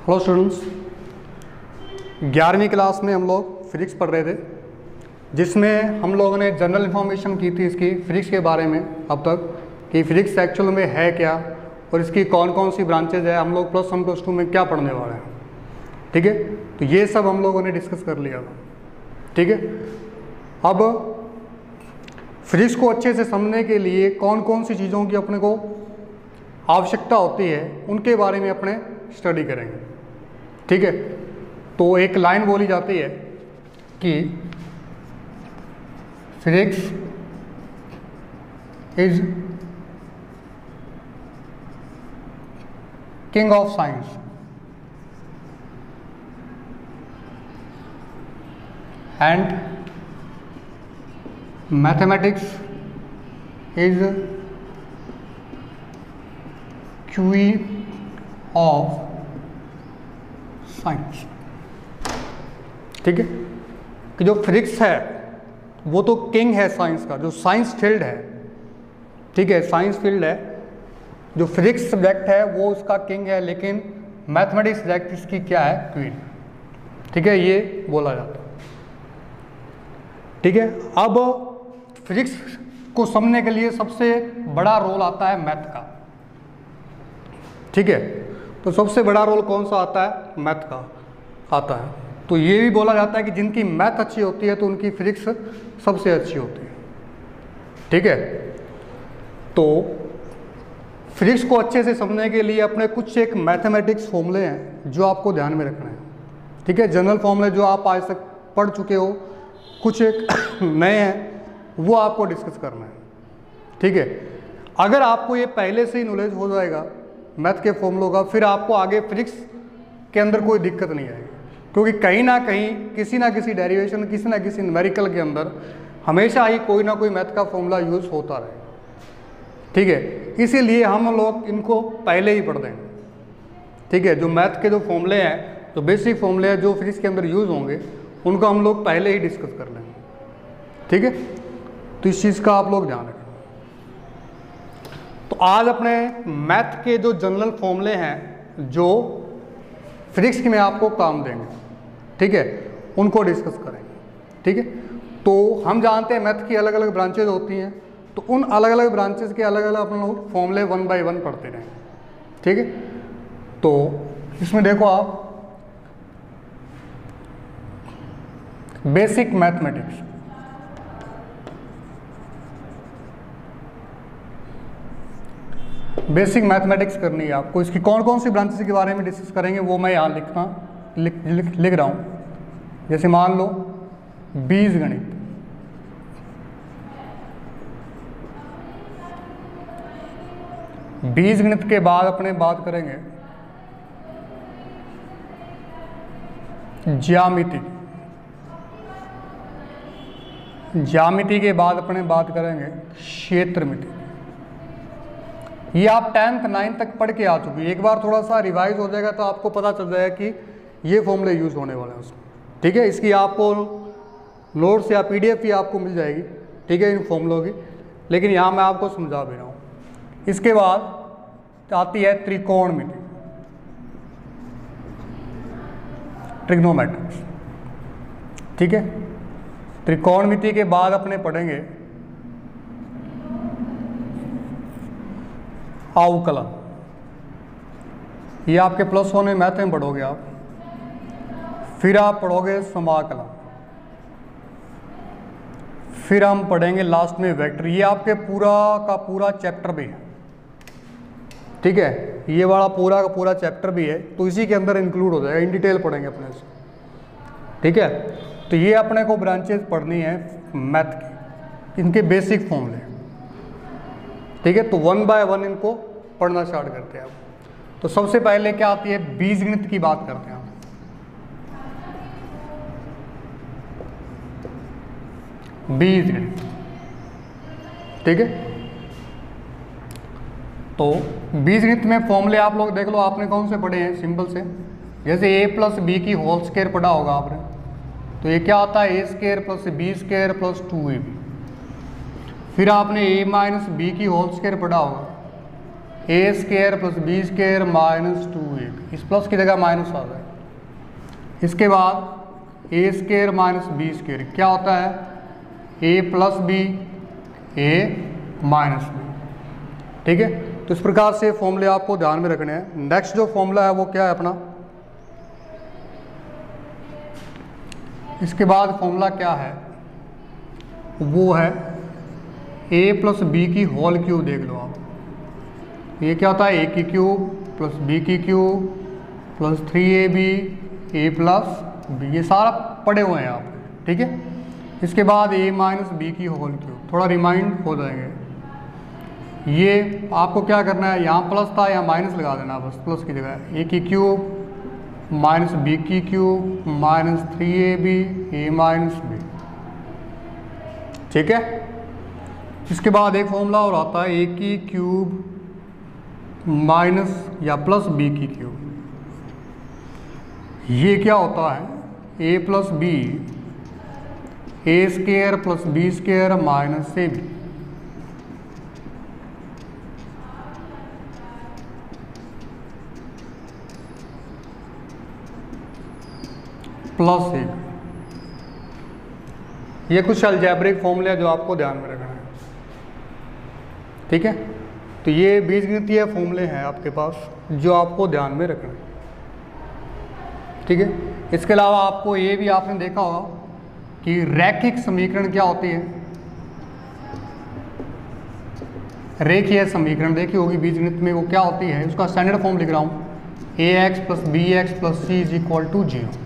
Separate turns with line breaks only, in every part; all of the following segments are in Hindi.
हेलो स्टूडेंट्स, 11वीं क्लास में हम लोग फिजिक्स पढ़ रहे थे, जिसमें हम लोगों ने जनरल इन्फॉर्मेशन की थी इसकी फिजिक्स के बारे में अब तक कि फिजिक्स एक्चुअल में है क्या और इसकी कौन कौन सी ब्रांचेज है, हम लोग +1 +2 में क्या पढ़ने वाले हैं। ठीक है, तो ये सब हम लोगों ने डिस्कस कर लिया था। ठीक है, अब फिजिक्स को अच्छे से समझने के लिए कौन कौन सी चीज़ों की अपने को आवश्यकता होती है उनके बारे में अपने स्टडी करेंगे। ठीक है, तो एक लाइन बोली जाती है कि physics is king of science and mathematics is queen of science. ठीक है, कि जो फिजिक्स है वो तो किंग है साइंस का, जो साइंस फील्ड है। ठीक है, साइंस फील्ड है, जो फिजिक्स सब्जेक्ट है वो उसका किंग है, लेकिन मैथमेटिक्स सब्जेक्ट इसकी क्या है, क्वीन। ठीक है, ये बोला जाता है। ठीक है, अब फिजिक्स को समझने के लिए सबसे बड़ा रोल आता है मैथ का। ठीक है, तो सबसे बड़ा रोल कौन सा आता है, मैथ का आता है। तो ये भी बोला जाता है कि जिनकी मैथ अच्छी होती है तो उनकी फिजिक्स सबसे अच्छी होती है। ठीक है, तो फिजिक्स को अच्छे से समझने के लिए अपने कुछ एक मैथमेटिक्स फॉर्मूले हैं जो आपको ध्यान में रखना है। ठीक है, जनरल फॉर्मूले जो आप आज तक पढ़ चुके हो, कुछ एक नए हैं वो आपको डिस्कस करना है। ठीक है, अगर आपको ये पहले से ही नॉलेज हो जाएगा मैथ के फॉर्मूलों का, फिर आपको आगे फिजिक्स के अंदर कोई दिक्कत नहीं आएगी, क्योंकि कहीं ना कहीं किसी ना किसी डेरिवेशन, किसी ना किसी न्यूमेरिकल के अंदर हमेशा ही कोई ना कोई मैथ का फॉर्मूला यूज़ होता रहेगा। ठीक है, इसीलिए हम लोग इनको पहले ही पढ़ देंगे। ठीक है, जो मैथ के जो फॉर्मूले हैं, जो बेसिक फॉर्मूले हैं जो फिजिक्स के अंदर यूज़ होंगे, उनको हम लोग पहले ही डिस्कस कर लेंगे। ठीक है, तो इस चीज़ का आप लोग ध्यान रखें। तो आज अपने मैथ के जो जनरल फॉर्मूले हैं जो फिजिक्स में आपको काम देंगे, ठीक है, उनको डिस्कस करेंगे। ठीक है, तो हम जानते हैं मैथ की अलग अलग ब्रांचेज होती हैं, तो उन अलग अलग ब्रांचेज के अलग अलग अपन लोग फॉर्मूले 1 बाय 1 पढ़ते रहेंगे। ठीक है, तो इसमें देखो आप बेसिक मैथमेटिक्स, बेसिक मैथमेटिक्स करनी है आपको। इसकी कौन कौन सी ब्रांचेस के बारे में डिस्कस करेंगे वो मैं यहाँ लिख रहा हूँ। जैसे मान लो बीजगणित, बीजगणित के बाद अपने बात करेंगे ज्यामिति, ज्यामिति के बाद अपने बात करेंगे क्षेत्रमिति। ये आप 10th 9th तक पढ़ के आ चुकी है, एक बार थोड़ा सा रिवाइज हो जाएगा तो आपको पता चल जाएगा कि ये फॉर्मूले यूज़ होने वाले हैं उसमें। ठीक है, इसकी आपको नोट्स या PDF ही आपको मिल जाएगी। ठीक है, इन फॉर्मूलों की, लेकिन यहाँ मैं आपको समझा भी रहा हूँ। इसके बाद आती है त्रिकोणमिति, ट्रिग्नोमेट्रिक्स। ठीक है, त्रिकोणमिति के बाद अपने पढ़ेंगे अवकलन। ये आपके +1 में मैथ में पढ़ोगे आप। फिर आप पढ़ोगे समाकलन, फिर हम पढ़ेंगे लास्ट में वेक्टर। ये आपके पूरा का पूरा चैप्टर भी है। ठीक है, ये वाला पूरा का पूरा चैप्टर भी है, तो इसी के अंदर इंक्लूड हो जाएगा, इन डिटेल पढ़ेंगे अपने से। ठीक है, तो ये अपने को ब्रांचेज पढ़नी है मैथ की, इनके बेसिक फॉर्मूले। ठीक है, तो 1 बाय 1 इनको पढ़ना स्टार्ट करते हैं अब। तो सबसे पहले क्या आती है, बीजगणित की बात करते हैं हम। बीजगणित, ठीक है, तो बीजगणित में फॉर्मूले आप लोग देख लो, आपने कौन से पढ़े हैं, सिंपल से। जैसे a+b की होल स्क्वायर पढ़ा होगा आपने, तो ये क्या आता है, a² + b² + 2ab। फिर आपने a - b की होल स्क्वायर पढ़ा होगा, a square plus b square minus 2a, इस प्लस की जगह माइनस आ जाए। इसके बाद ए स्क्वायर माइनस बी स्क्वायर क्या होता है, a plus b, A minus B. ठीक है, तो इस प्रकार से फॉर्मूले आपको ध्यान में रखने हैं। नेक्स्ट जो फॉर्मूला है वो क्या है अपना, इसके बाद फॉर्मूला क्या है, वो है ए प्लस बी की होल क्यूब। देख लो आप, ये क्या होता है, ए की क्यूब प्लस बी की क्यूब प्लस 3ab ए प्लस बी, ये सारा पढ़े हुए हैं आप। ठीक है, इसके बाद ए माइनस बी की होल क्यूब, थोड़ा रिमाइंड हो जाएंगे। ये आपको क्या करना है, यहाँ प्लस था यहाँ माइनस लगा देना बस, प्लस की जगह ए की क्यूब माइनस बी की क्यूब माइनस 3ab ए माइनस बी। ठीक है, इसके बाद एक फॉर्मूला और आता है ए की क्यूब माइनस या प्लस बी की क्यूब। ये क्या होता है, a plus b, a square plus b square minus a b. Plus a, ये कुछ अलजेब्रिक फॉर्मूले जो आपको ध्यान में रखना है। ठीक है, तो ये बीजगणितीय फॉर्मूले हैं आपके पास जो आपको ध्यान में रखना है। ठीक है, इसके अलावा आपको ये भी आपने देखा होगा कि रैखिक समीकरण क्या होती है, रेखीय समीकरण देखी होगी बीजगणित में, वो क्या होती है, उसका स्टैंडर्ड फॉर्म लिख रहा हूँ, ax plus b x plus c is equal to 0।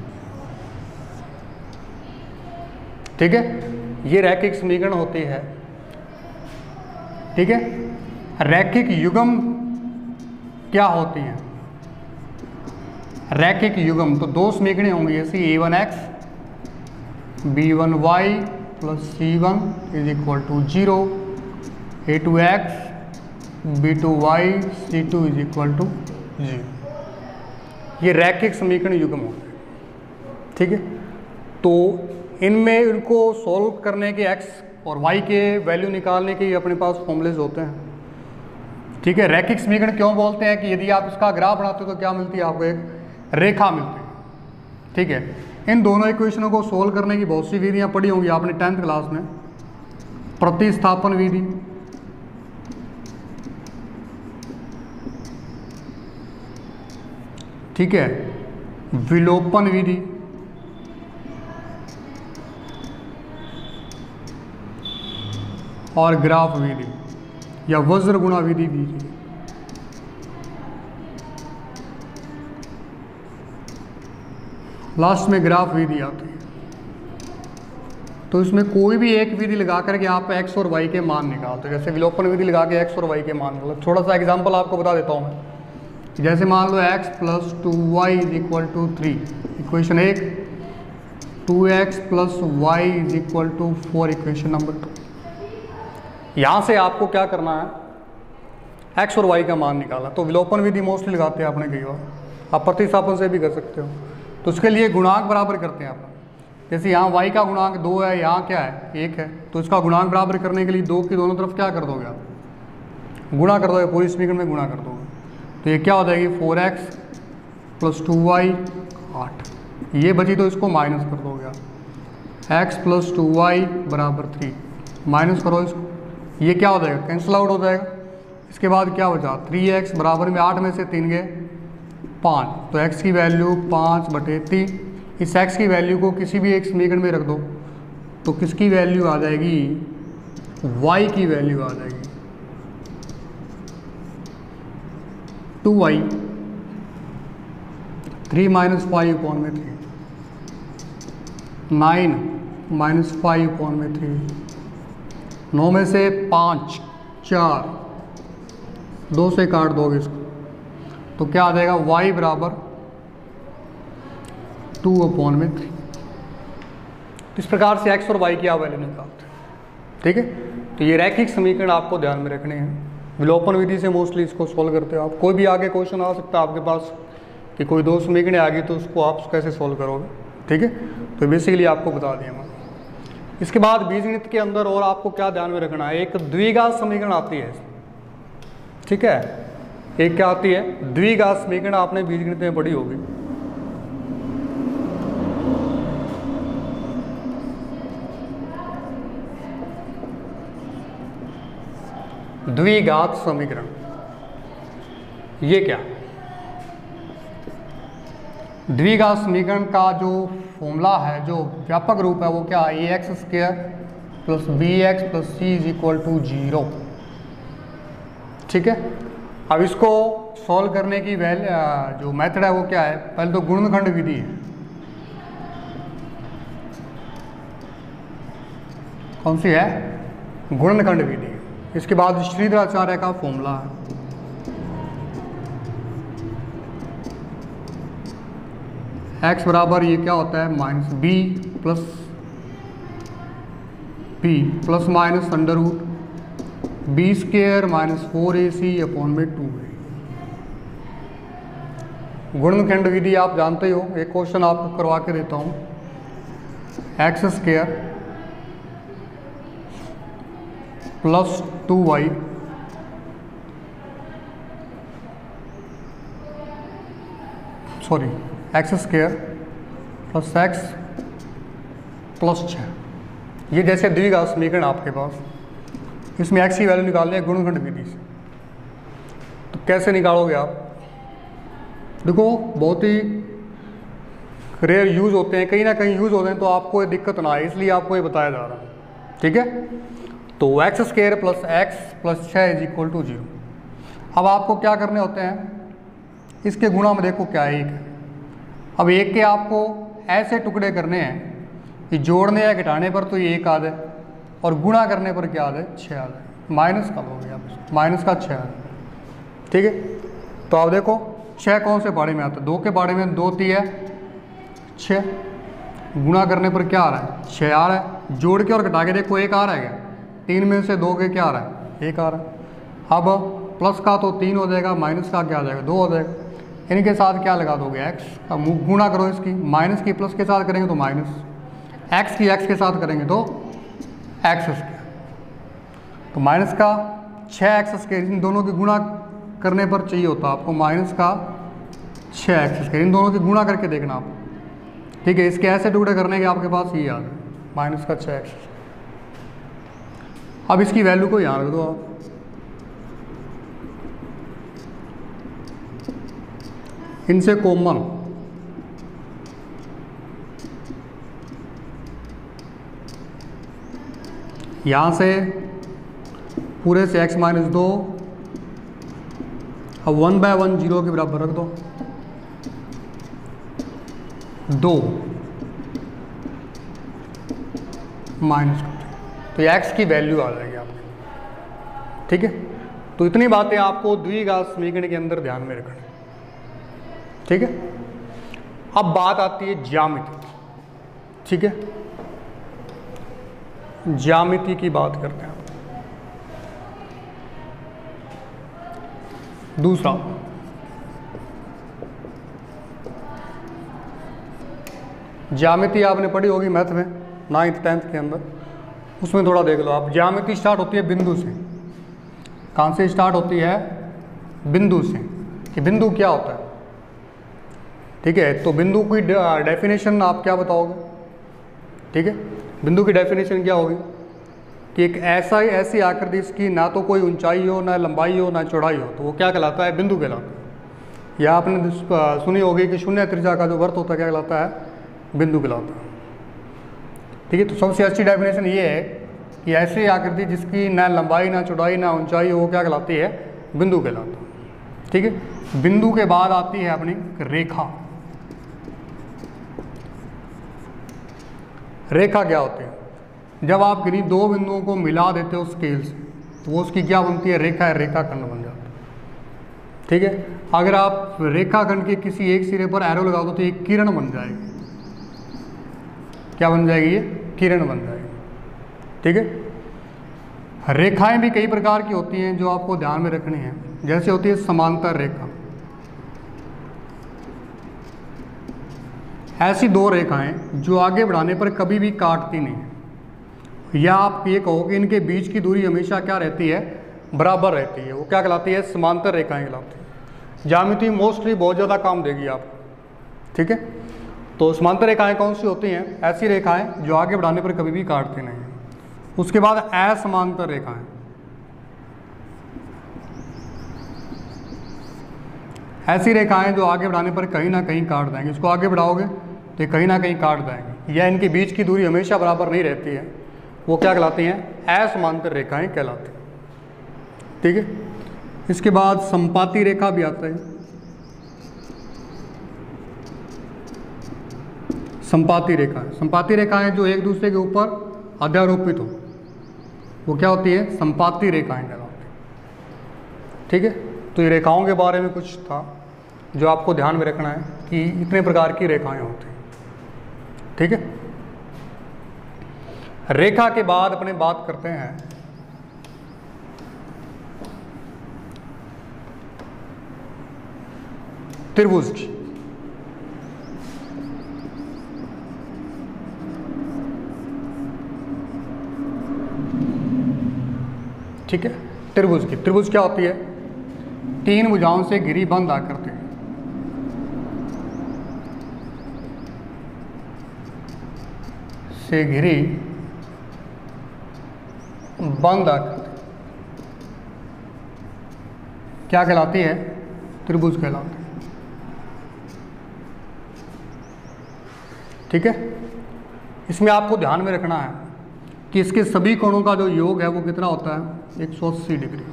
ठीक है, ये रैखिक समीकरण होती है। ठीक है, रैखिक युग्म क्या होती है, रैखिक युग्म तो दो समीकरण होंगी ऐसी, a1x b1y plus c1 is equal to 0, a2x b2y c2 is equal to 0। ये रैखिक समीकरण युग्म होते हैं। ठीक है, तो इनमें इनको सॉल्व करने के x और y के वैल्यू निकालने के अपने पास फॉर्मूलेज होते हैं। ठीक है, रैखिक समीकरण क्यों बोलते हैं कि यदि आप इसका ग्राफ बनाते हो तो क्या मिलती है आपको, एक रेखा मिलती है। ठीक है, इन दोनों इक्वेशनों को सोल्व करने की बहुत सी विधियां पढ़ी होंगी आपने 10th क्लास में, प्रतिस्थापन विधि, ठीक है, विलोपन विधि, और ग्राफ विधि या वज्र गुणा विधि भी। लास्ट में ग्राफ विधि आती है। तो इसमें कोई भी एक विधि लगा करके आप x और y के मान निकालते हो, जैसे विलोपन विधि लगा के x और y के मान निकालो। थोड़ा सा एग्जांपल आपको बता देता हूँ मैं, जैसे मान लो x plus 2y is equal to 3, equation 1, 2x plus y is equal to 4, equation number 2। यहाँ से आपको क्या करना है, x और y का मान निकाला। तो विलोपन विधि मोस्टली लगाते हैं आपने कई बार, आप प्रतिस्थापन से भी कर सकते हो। तो उसके लिए गुणांक बराबर करते हैं आप, जैसे यहाँ y का गुणांक 2 है, यहाँ क्या है 1 है, तो इसका गुणांक बराबर करने के लिए 2 की दोनों तरफ क्या कर दोगे आप, गुणा कर दोगे, पूरी समीकरण में गुणा कर दोगे। तो ये क्या हो जाएगी 4x प्लस 2y 8, ये बची तो इसको माइनस कर दोगे आप, x प्लस 2y बराबर 3, माइनस करो इसको, ये क्या हो जाएगा कैंसिल आउट हो जाएगा। इसके बाद क्या बचा 3x बराबर में 8 में से 3 गए 5, तो x की वैल्यू 5/3। इस x की वैल्यू को किसी भी एक समीकरण में रख दो तो किसकी वैल्यू आ जाएगी, y की वैल्यू आ जाएगी 2y, 3 माइनस 5/3, 9 माइनस 5/3, 9 में से 5 4, 2 से काट दोगे इसको तो क्या आ जाएगा y बराबर 2/3। इस प्रकार से x और y की आप वैल्यू निकालते हैं। ठीक है, तो ये रैखिक समीकरण आपको ध्यान में रखने हैं। विलोपन विधि से मोस्टली इसको सॉल्व करते हो आप। कोई भी आगे क्वेश्चन आ सकता है आपके पास कि कोई दो समीकरण आ गई तो उसको आप कैसे सॉल्व करोगे। ठीक है, तो बेसिकली आपको बता दिया मैं। इसके बाद बीजगणित के अंदर और आपको क्या ध्यान में रखना है, एक द्विघात समीकरण आती है। ठीक है, एक क्या आती है द्विघात समीकरण, आपने बीजगणित में पढ़ी होगी। द्विघात समीकरण, ये क्या, द्विघात समीकरण का जो फॉर्मूला है, जो व्यापक रूप है वो क्या है, a x square plus b x plus c is equal to 0। ठीक है, अब इसको सॉल्व करने की जो मेथड है वो क्या है, पहले तो गुणनखंड विधि है। कौन सी है, गुणनखंड विधि। इसके बाद श्रीधराचार्य का फॉर्मूला है, x बराबर ये क्या होता है minus b plus p plus minus under root b square minus 4ac upon में 2a। गुणनखंड विधि आप जानते हो, एक क्वेश्चन आपको करवा के देता हूँ। X square plus 2y x square plus x plus 6, ये जैसे द्विघात समीकरण आपके पास, इसमें एक्स की वैल्यू निकालनी है गुणनखंड विधि से। तो कैसे निकालोगे आप, देखो बहुत ही रेयर यूज़ होते हैं, कहीं ना कहीं यूज़ होते हैं, तो आपको ये दिक्कत ना आए इसलिए आपको ये बताया जा रहा है। ठीक है, तो x square plus x plus 6 is equal to 0। अब आपको क्या करने होते हैं, इसके गुणा में देखो क्या है, एक है। अब एक के आपको ऐसे टुकड़े करने हैं कि जोड़ने या घटाने पर तो ये 1 आ जाए और गुणा करने पर क्या आ जाए 6 आ जाए, माइनस का लोगे आप, माइनस का 6 आ जाए। ठीक है, तो आप देखो 6 कौन से बाड़े में आता है, 2 के बाड़े में 2 3 है 6, गुणा करने पर क्या आ रहा है 6 आ रहा है, जोड़ के और घटा के देखो 1 आ रहा है क्या, 3 में से 2 के क्या आ रहा है 1 आ रहा है। अब प्लस का तो 3 हो जाएगा, माइनस का क्या आ जाएगा 2 हो जाएगा। इनके साथ क्या लगा दोगे एक्स का गुणा करो, इसकी माइनस की प्लस के साथ करेंगे तो माइनस, एक्स की एक्स के साथ करेंगे तो एक्स स्क्वायर, तो माइनस का 6x स्क्वायर, इन दोनों की गुणा करने पर चाहिए होता आपको माइनस का 6x स्क्वायर, इन दोनों की गुणा करके देखना आप। ठीक है, इसके ऐसे टुकड़े करने के आपके पास ये आ जाए माइनस का 6x। अब इसकी वैल्यू को यहाँ रख दो आप, इनसे कॉमन यहाँ से पूरे से x माइनस 2, अब 1/1 0 के बराबर रख दो, 2 माइनस, तो x की वैल्यू आ जाएगी आपकी। ठीक है, तो इतनी बातें आपको द्विघात समीकरण के अंदर ध्यान में रखना। ठीक है, अब बात आती है ज्यामिति। ठीक है, ज्यामिति की बात करते हैं। दूसरा, ज्यामिति आपने पढ़ी होगी मैथ में 9th 10th के अंदर, उसमें थोड़ा देख लो आप। ज्यामिति स्टार्ट होती है बिंदु से। कहाँ से स्टार्ट होती है, बिंदु से, कि बिंदु क्या होता है। ठीक है, तो बिंदु की डेफिनेशन आप क्या बताओगे। ठीक है, बिंदु की डेफिनेशन क्या होगी कि एक ऐसी आकृति जिसकी ना तो कोई ऊंचाई हो, ना लंबाई हो, ना चौड़ाई हो, तो वो क्या कहलाता है, बिंदु कहलाता है। या आपने सुनी होगी कि शून्य त्रिज्या का जो वृत्त होता है क्या कहलाता है, बिंदु कहलाता है। ठीक है, तो सबसे अच्छी डेफिनेशन ये है कि ऐसी आकृति जिसकी ना लंबाई, ना चौड़ाई, ना ऊंचाई हो, वो क्या कहलाती है, बिंदु कहलाता है। ठीक है, बिंदु के बाद आती है अपनी रेखा। रेखा क्या होती है, जब आप किन्हीं दो बिंदुओं को मिला देते हो स्केल से, तो वो उसकी क्या बनती है, रेखा है, रेखाखंड बन जाता है। ठीक है, अगर आप रेखाखंड के किसी एक सिरे पर एरो लगा दो तो ये किरण बन जाएगी। क्या बन जाएगी, ये किरण बन जाएगी। ठीक है, रेखाएं भी कई प्रकार की होती हैं जो आपको ध्यान में रखनी है। जैसे होती है समांतर रेखा, ऐसी दो रेखाएं जो आगे बढ़ाने पर कभी भी काटती नहीं, या आप ये कहो कि इनके बीच की दूरी हमेशा क्या रहती है, बराबर रहती है, वो क्या कहलाती है, समांतर रेखाएं कहलाती है। ज्यामिति मोस्टली बहुत ज़्यादा काम देगी आपको, ठीक है। तो समांतर रेखाएं कौन सी होती हैं? ऐसी रेखाएं जो आगे बढ़ाने पर कभी भी काटती नहीं हैं। उसके बाद असमांतर रेखाएं, ऐसी रेखाएं जो आगे बढ़ाने पर कहीं ना कहीं काट देंगे। इसको आगे बढ़ाओगे तो ये कहीं ना कहीं काट देंगे, या इनके बीच की दूरी हमेशा बराबर नहीं रहती है, वो क्या कहलाती हैं? असमांतर रेखाएं कहलाती हैं, ठीक है। इसके बाद संपाती रेखा भी आता है। संपाती रेखाएं, संपाती रेखाएं जो एक दूसरे के ऊपर अध्यारोपित हो, वो क्या होती है? संपाती रेखाएं कहलाती हैं, ठीक है। तो ये रेखाओं के बारे में कुछ था जो आपको ध्यान में रखना है कि इतने प्रकार की रेखाएं होती हैं, ठीक है। रेखा के बाद अपने बात करते हैं त्रिभुज की। ठीक है, त्रिभुज की। त्रिभुज क्या होती है? तीन भुजाओं से घिरी बंद आकृति से घिरी बंद आकृति क्या कहलाती है? त्रिभुज कहलाती है, ठीक है। इसमें आपको ध्यान में रखना है कि इसके सभी कोणों का जो योग है वो कितना होता है? 180 डिग्री।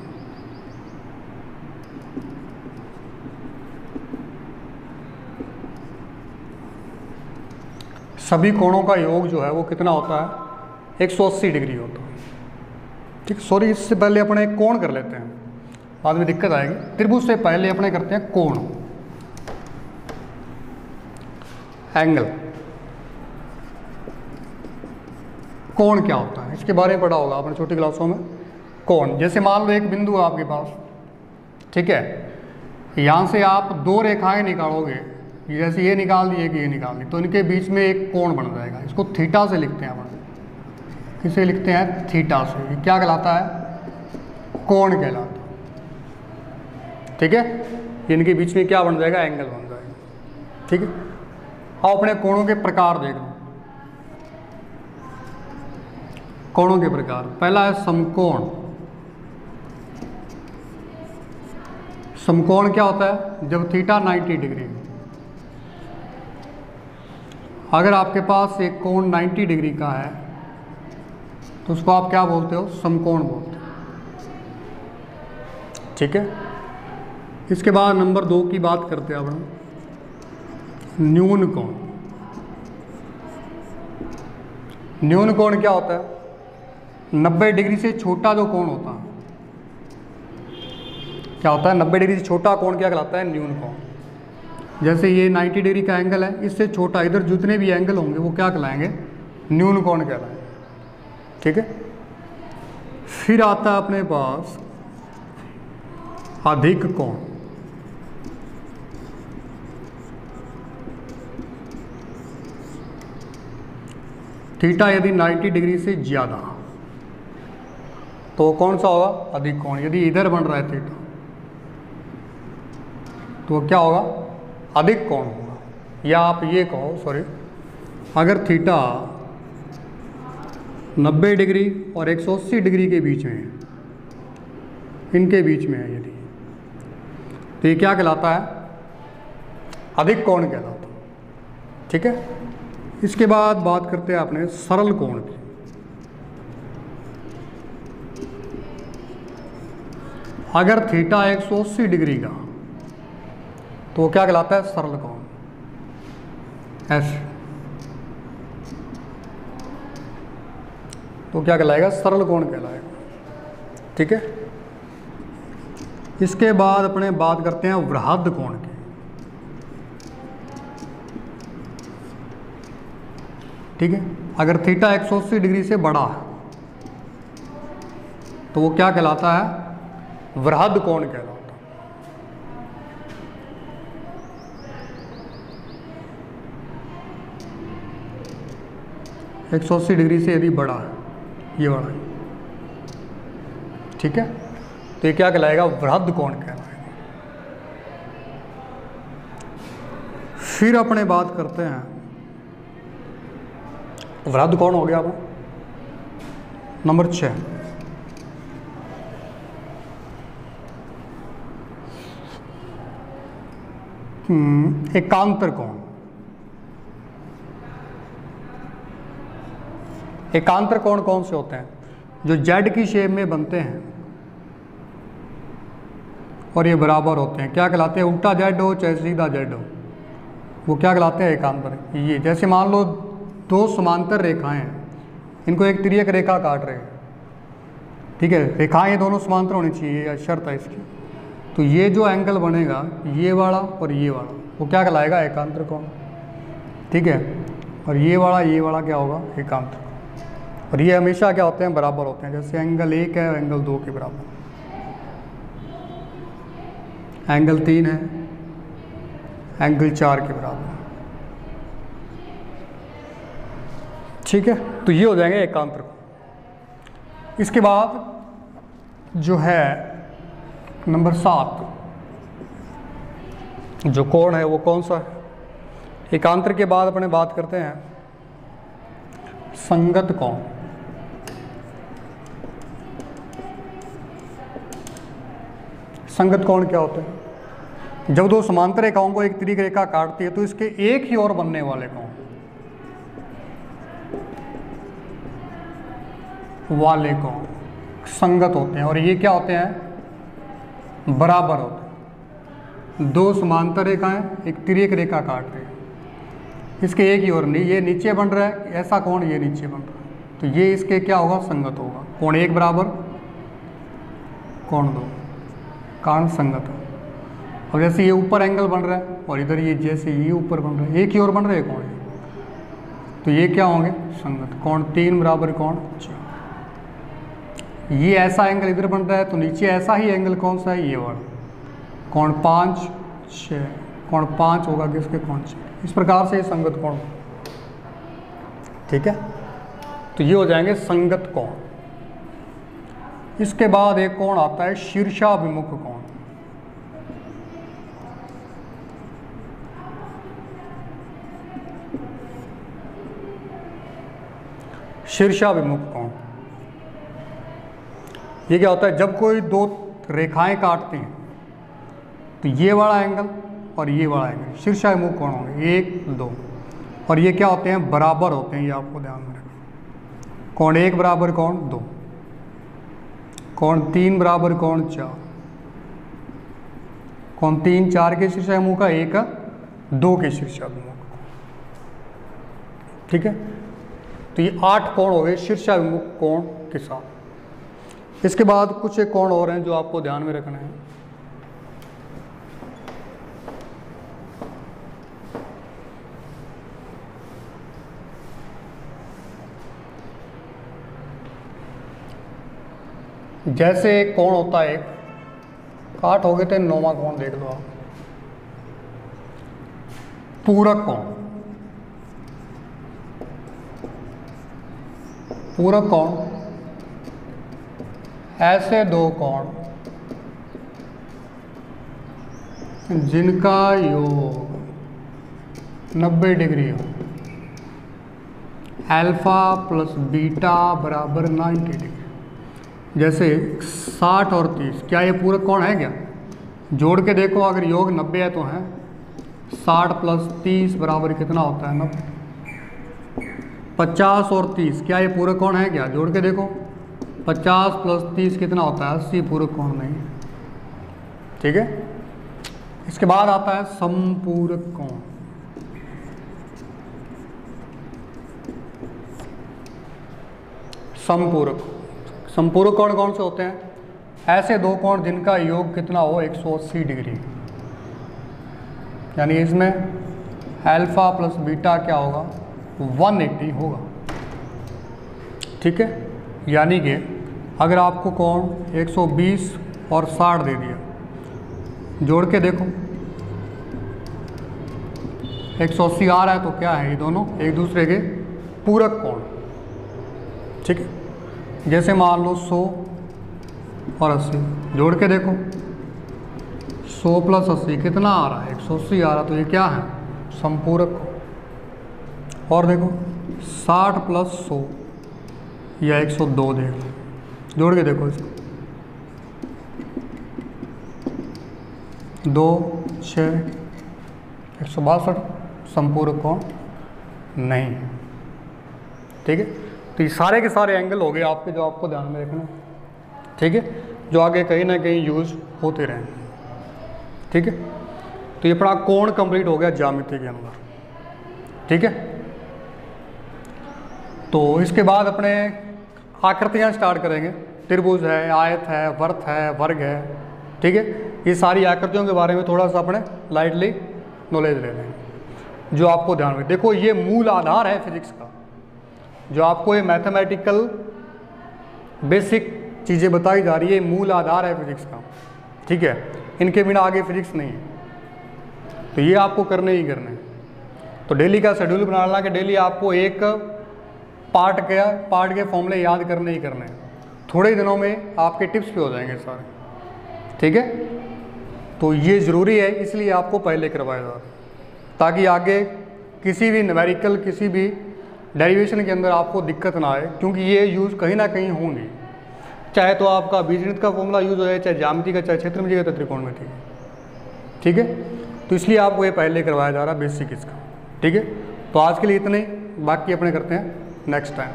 सभी कोणों का योग जो है वो कितना होता है? 180 डिग्री होता है, ठीक। सॉरी, इससे पहले अपने कोण कर लेते हैं, बाद में दिक्कत आएगी। त्रिभुज से पहले अपने करते हैं कोण, एंगल। कोण क्या होता है इसके बारे में पढ़ा होगा आपने छोटी क्लासों में। कोण, जैसे मान लो एक बिंदु है आपके पास, ठीक है। यहाँ से आप दो रेखाएं निकालोगे, जैसे ये निकाल दी, एक ये निकाल दी, तो इनके बीच में एक कोण बन जाएगा। इसको थीटा से लिखते हैं अपन। किसे लिखते हैं? थीटा से। ये क्या कहलाता है? कोण कहलाता है, ठीक है। इनके बीच में क्या बन जाएगा? एंगल बन जाएगा, ठीक है। अब अपने कोणों के प्रकार देख लो। कोणों के प्रकार, पहला है समकोण। समकोण क्या होता है? जब थीटा 90 डिग्री, अगर आपके पास एक कोण 90 डिग्री का है तो उसको आप क्या बोलते हो? समकोण बोलते हो, ठीक है। इसके बाद नंबर 2 की बात करते हैं अपन, न्यून कोण। न्यून कोण क्या होता है? 90 डिग्री से छोटा जो कोण होता है, क्या होता है? 90 डिग्री से छोटा कोण क्या कहलाता है? न्यून कोण। जैसे ये 90 डिग्री का एंगल है, इससे छोटा इधर जितने भी एंगल होंगे वो क्या कहलाएंगे? न्यून कोण कहलाएंगे, ठीक है। फिर आता है अपने पास अधिक कोण। थीटा यदि 90 डिग्री से ज़्यादा तो कौन सा होगा? अधिक कोण। यदि इधर बन रहा है थीटा तो क्या होगा? अधिक कोण होगा। या आप ये कहो, सॉरी, अगर थीटा 90 डिग्री और 180 डिग्री के बीच में है, इनके बीच में है यदि, तो ये क्या कहलाता है? अधिक कोण कहलाता है, ठीक है। इसके बाद बात करते हैं अपने सरल कोण की। अगर थीटा 180 डिग्री का तो क्या कहलाता है? सरल कोण, ऐसे। तो क्या कहलाएगा? सरल कोण कहलाएगा, ठीक है। इसके बाद अपने बात करते हैं वृहद कोण की। ठीक है, अगर थीटा 180 डिग्री से बड़ा है तो वो क्या कहलाता है? वृहद कोण कहलाता है। 180 डिग्री से यदि बड़ा है, ये बड़ा है, ठीक है, तो ये क्या कहलाएगा? वृहद कोण कहलाएगा, फिर अपने बात करते हैं वृद्ध कोण हो गया वो नंबर 6। एकांतर कोण। एकांतर कोण कौन से होते हैं? जो जेड की शेप में बनते हैं और ये बराबर होते हैं, क्या कहलाते हैं? उल्टा जेड हो चाहे सीधा जेड हो, वो क्या कहलाते हैं? एकांतर। ये जैसे मान लो दो समांतर रेखाएं हैं, इनको एक तिर्यक रेखा काट रहे हैं, ठीक है, रेखाएं दोनों समांतर होनी चाहिए, यह शर्त है इसकी। तो ये जो एंगल बनेगा ये वाला और ये वाला, वो क्या कहलाएगा? एकांतर कोण, ठीक है। और ये वाला क्या होगा? एकांतर। और ये हमेशा क्या होते हैं? बराबर होते हैं। जैसे एंगल 1 है एंगल 2 के बराबर, एंगल 3 है एंगल 4 के बराबर, ठीक है। तो ये हो जाएंगे एकांतर कोण। इसके बाद जो है नंबर 7 जो कोण है वो कौन सा है? एकांतर के बाद अपने बात करते हैं संगत कोण। संगत कोण क्या होते हैं? जब दो समांतर रेखाओं को एक तिर्यक रेखा काटती है तो इसके एक ही ओर बनने वाले कोण वाले कोण संगत होते हैं। और ये क्या होते हैं? बराबर होते हैं। दो समांतर रेखाएं एक तिर्यक रेखा काट रही है, इसके एक ही ओर नहीं, ये नीचे बन रहा है ऐसा कोण, ये नीचे बन रहा है, तो ये इसके क्या होगा? संगत होगा। कोण 1 बराबर कोण 2, कारण संगत है। और जैसे ये ऊपर एंगल बन रहा है और इधर ये जैसे ये ऊपर बन रहा है, एक ही ओर बन रहे हैं कोण, तो ये क्या होंगे? संगत। कोण 3 बराबर कोण 4। ये ऐसा एंगल इधर बन रहा है तो नीचे ऐसा ही एंगल कौन सा है? ये वाला। कोण 5 6, कोण 5 होगा किसके? कोण 6। इस प्रकार से ये संगत कोण, ठीक है। तो ये हो जाएंगे संगत कोण। इसके बाद एक कोण आता है शीर्षाभिमुख कोण। शीर्षाभिमुख कोण ये क्या होता है? जब कोई दो रेखाएं काटती हैं तो ये वाला एंगल और ये वाला एंगल शीर्षाभिमुख कोण होंगे 1 2, और ये क्या होते हैं? बराबर होते हैं। ये आपको ध्यान में रखना। कोण 1 बराबर कोण 2, कोण 3 बराबर कोण 4, कोण 3 4 के शीर्षाभिमुख का, 1 2 के शीर्षाभिमुख, ठीक है। तो ये 8 कोण हो गए शीर्षाभिमुख कोण के साथ। इसके बाद कुछ एक कोण और हैं जो आपको ध्यान में रखना है। जैसे एक कोण होता है, 8 हो गए थे, 9वां कोण देख लो आप, पूरक कोण। पूरक कोण ऐसे दो कोण जिनका योग 90 डिग्री हो, अल्फा प्लस बीटा बराबर 90 डिग्री। जैसे 60 और 30, क्या ये पूरक कोण है क्या? जोड़ के देखो, अगर योग 90 है तो है 60 प्लस 30 बराबर कितना होता है? 90। 50 और 30, क्या ये पूरक कोण है क्या? जोड़ के देखो, 50 प्लस 30 कितना होता है? 80। पूरक कोण नहीं, ठीक है। इसके बाद आता है समपूरक कोण। समपूरक कोण कौन से होते हैं? ऐसे दो कोण जिनका योग कितना हो? 180 डिग्री। यानी इसमें अल्फा प्लस बीटा क्या होगा? 180 होगा, ठीक है। यानी कि अगर आपको कोण 120 और 60 दे दिया, जोड़ के देखो 180 आ रहा है तो क्या है? ये दोनों एक दूसरे के पूरक कोण, ठीक है। जैसे मान लो 100 और 80, जोड़ के देखो 100 प्लस 80 कितना आ रहा है? 180 आ रहा, तो ये क्या है? संपूरक। और देखो 60 + 100 या 102 देखो, जोड़ के देखो इसको, 2 6 162 संपूरक कोण नहीं। ठीक है, तो ये सारे के सारे एंगल हो गए आपके जो आपको ध्यान में रखना। ठीक है, जो आगे कहीं ना कहीं यूज होते रहें। ठीक है, तो ये अपना कोण कंप्लीट हो गया ज्यामिति के अंदर। ठीक है, तो इसके बाद अपने आकृतियां स्टार्ट करेंगे। त्रिभुज है, आयत है, वर्त है, वर्ग है। ठीक है, ये सारी आकृतियों के बारे में थोड़ा सा अपने लाइटली नॉलेज ले लेंगे, जो आपको ध्यान में। देखो ये मूल आधार है फिजिक्स का, जो आपको ये मैथमेटिकल बेसिक चीज़ें बताई जा रही है, मूल आधार है फिजिक्स का। ठीक है, इनके बिना आगे फिजिक्स नहीं है, तो ये आपको करने ही करने। तो डेली का शेड्यूल बनाना कि डेली आपको एक पार्ट के फॉर्मूले याद करने ही करने हैं। थोड़े दिनों में आपके टिप्स पे हो जाएंगे सारे। ठीक है, तो ये ज़रूरी है, इसलिए आपको पहले करवाया जा, ताकि आगे किसी भी न्यूमेरिकल किसी भी डेरिवेशन के अंदर आपको दिक्कत ना आए, क्योंकि ये यूज़ कहीं ना कहीं होंगे। चाहे तो आपका बीजगणित का फॉर्मूला यूज़ हो जाए, चाहे ज्यामिति का, चाहे क्षेत्रमिति का, चाहे त्रिकोणमिति का। ठीक है, तो इसलिए आपको ये पहले करवाया जा रहा है बेसिक इसका। ठीक है, तो आज के लिए इतने ही, बाकी अपने करते हैं नेक्स्ट टाइम।